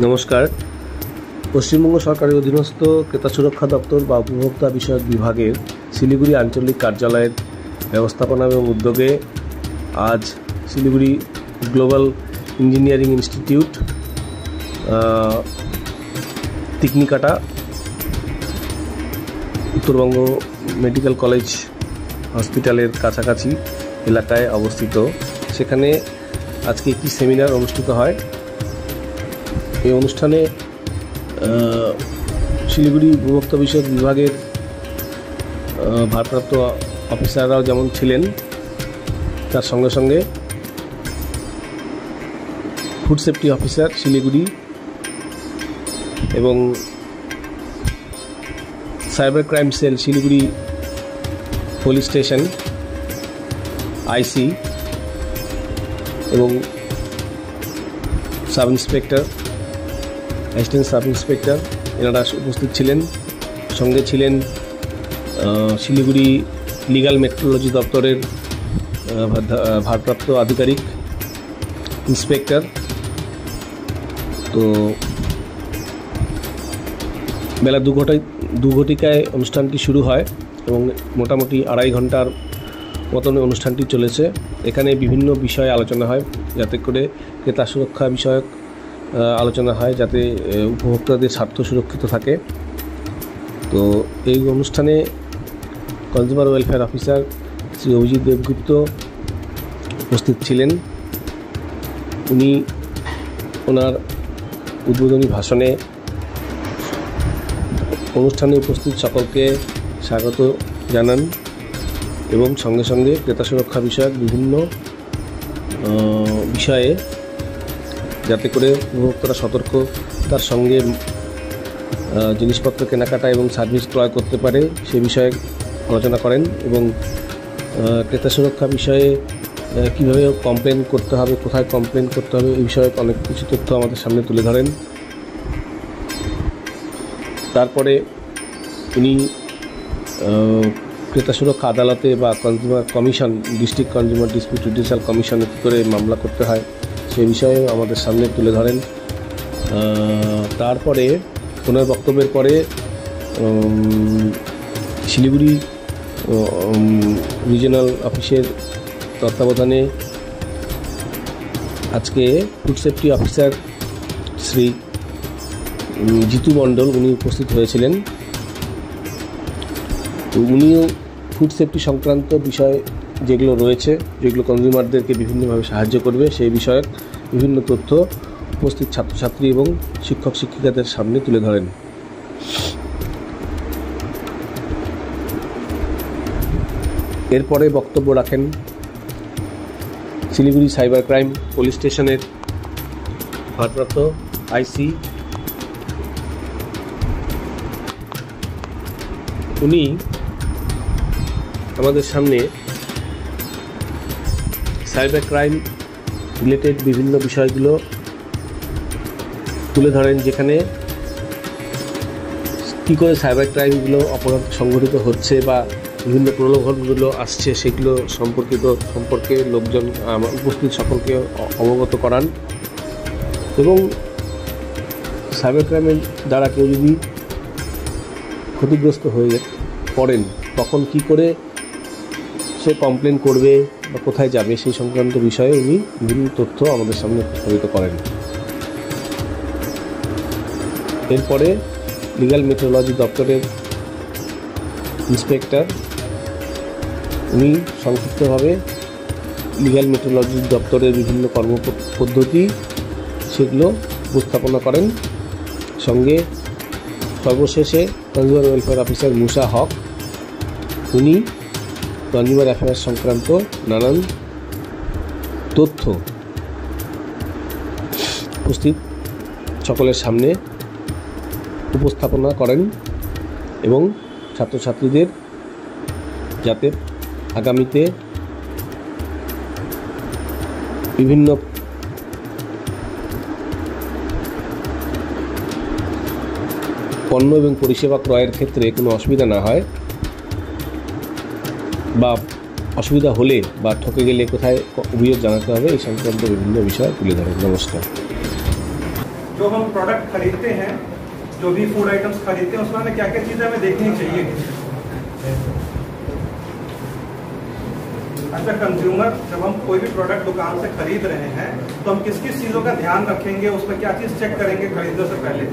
নমস্কার। পশ্চিমবঙ্গ সরকারের অধীনস্থ ক্রেতা সুরক্ষা দপ্তর বা উপভোক্তা বিষয়ক বিভাগের শিলিগুড়ি আঞ্চলিক কার্যালয়ের ব্যবস্থাপনা এবং উদ্যোগে আজ শিলিগুড়ি গ্লোবাল ইঞ্জিনিয়ারিং ইনস্টিটিউট তিকনিকাটা উত্তরবঙ্গ মেডিকেল কলেজ হসপিটালের কাছাকাছি এলাকায় অবস্থিত। সেখানে আজকে একটি সেমিনার অনুষ্ঠিত হয়। এই অনুষ্ঠানে শিলিগুড়ি উপভোক্তা বিষয়ক বিভাগের ভারপ্রাপ্ত অফিসাররাও যেমন ছিলেন, তার সঙ্গে সঙ্গে ফুড সেফটি অফিসার শিলিগুড়ি এবং cyber crime cell Siliguri police station IC এবং sub inspector, assistant sub inspector এনারা উপস্থিত ছিলেন। সঙ্গে ছিলেন শিলিগুড়ি লিগ্যাল মেট্রোলজি দপ্তরের ভারপ্রাপ্ত আধিকারিক ইন্সপেক্টর। তো বেলা 2:00 অনুষ্ঠানটি শুরু হয় এবং মোটামুটি 2.5 ঘন্টার মতন অনুষ্ঠানটি চলেছে। এখানে বিভিন্ন বিষয়ে আলোচনা হয়, যাতে করে ক্রেতা সুরক্ষা বিষয়ক আলোচনা হয়, যাতে উপভোক্তাদের স্বার্থ সুরক্ষিত থাকে। তো এই অনুষ্ঠানে consumer welfare officer Shri Abhijit Debgupta উপস্থিত ছিলেন। উনি ওনার উদ্বোধনী ভাষণে অনুষ্ঠানে উপস্থিত সকলকে স্বাগত জানান এবং সঙ্গে সঙ্গে ক্রেতা সুরক্ষা বিষয়ক বিভিন্ন বিষয়ে যাতে করে উপভোক্তারা সতর্কতার সঙ্গে জিনিসপত্র কেনাকাটা এবং সার্ভিস ক্রয় করতে পারে সে বিষয়ে আলোচনা করেন এবং ক্রেতা সুরক্ষা বিষয়ে কীভাবে কমপ্লেন করতে হবে, কোথায় কমপ্লেন করতে হবে, এই বিষয়ে অনেক কিছু তথ্য আমাদের সামনে তুলে ধরেন। তারপরে উনি ক্রেতা সুরক্ষা আদালতে বা consumer commission, district consumer dispute judicial কমিশনে কী করে মামলা করতে হয় সে বিষয়ে আমাদের সামনে তুলে ধরেন। তারপরে ওনার বক্তব্যের পরে শিলিগুড়ি রিজিওনাল অফিসের তত্ত্বাবধানে আজকে food safety officer Shri Jitu Mondal উনি উপস্থিত হয়েছিলেন। তো উনিও ফুড সেফটি সংক্রান্ত বিষয় যেগুলো রয়েছে, যেগুলো কনজিউমারদেরকে বিভিন্নভাবে সাহায্য করবে সেই বিষয়ক বিভিন্ন তথ্য উপস্থিত ছাত্রছাত্রী এবং শিক্ষক শিক্ষিকাদের সামনে তুলে ধরেন। এরপরে বক্তব্য রাখেন শিলিগুড়ি সাইবার ক্রাইম পুলিশ স্টেশনের ভারপ্রাপ্ত আইসি। উনি আমাদের সামনে সাইবার ক্রাইম রিলেটেড বিভিন্ন বিষয়গুলো তুলে ধরেন, যেখানে কী করে সাইবার ক্রাইমগুলো অপরাধ সংঘটিত হচ্ছে বা বিভিন্ন প্রলোভনগুলো আসছে সেগুলো সম্পর্কে লোকজন উপস্থিত সকলকে অবগত করান এবং সাইবার ক্রাইমের দ্বারা কেউ যদি ক্ষতিগ্রস্ত হয়ে পড়েন তখন কী করে সে কমপ্লেন করবে বা কোথায় যাবে সেই সংক্রান্ত বিষয়ে উনি বিভিন্ন তথ্য আমাদের সামনে উপস্থাপিত করেন। এরপরে লিগ্যাল মেট্রোলজি দপ্তরের ইন্সপেক্টর উনি সংক্ষিপ্তভাবে লিগ্যাল মেট্রোলজি দপ্তরের বিভিন্ন কর্মপদ্ধতি সেগুলো উপস্থাপনা করেন। সঙ্গে সর্বশেষে কনজিউমার ওয়েলফেয়ার অফিসার মুসা হক উনি কনজিউমার অ্যাফেয়ার্স সংক্রান্ত নানান তথ্য উপস্থিত সকলের সামনে উপস্থাপনা করেন এবং ছাত্রছাত্রীদের যাতে আগামীতে বিভিন্ন পণ্য এবং পরিষেবা ক্রয়ের ক্ষেত্রে কোনো অসুবিধা না হয় বা অসুবিধা হলে বা ঠকে গেলে কোথায় অভিযোগ জানাতে হবে এই সংক্রান্ত বিভিন্ন বিষয় তুলে ধরেন। নমস্কার। जो हम प्रोडक्ट खरीदते हैं, जो भी फूड आइटम्स खरीदते हैं, उसमें हमें क्या क्या चीजें हमें देखनी चाहिए। एज अ कंज्यूमर जब हम कोई भी प्रोडक्ट दुकान से खरीद रहे हैं तो हम किस किस चीजों का ध्यान रखेंगे, उसमें क्या चीज चेक करेंगे खरीदने से पहले।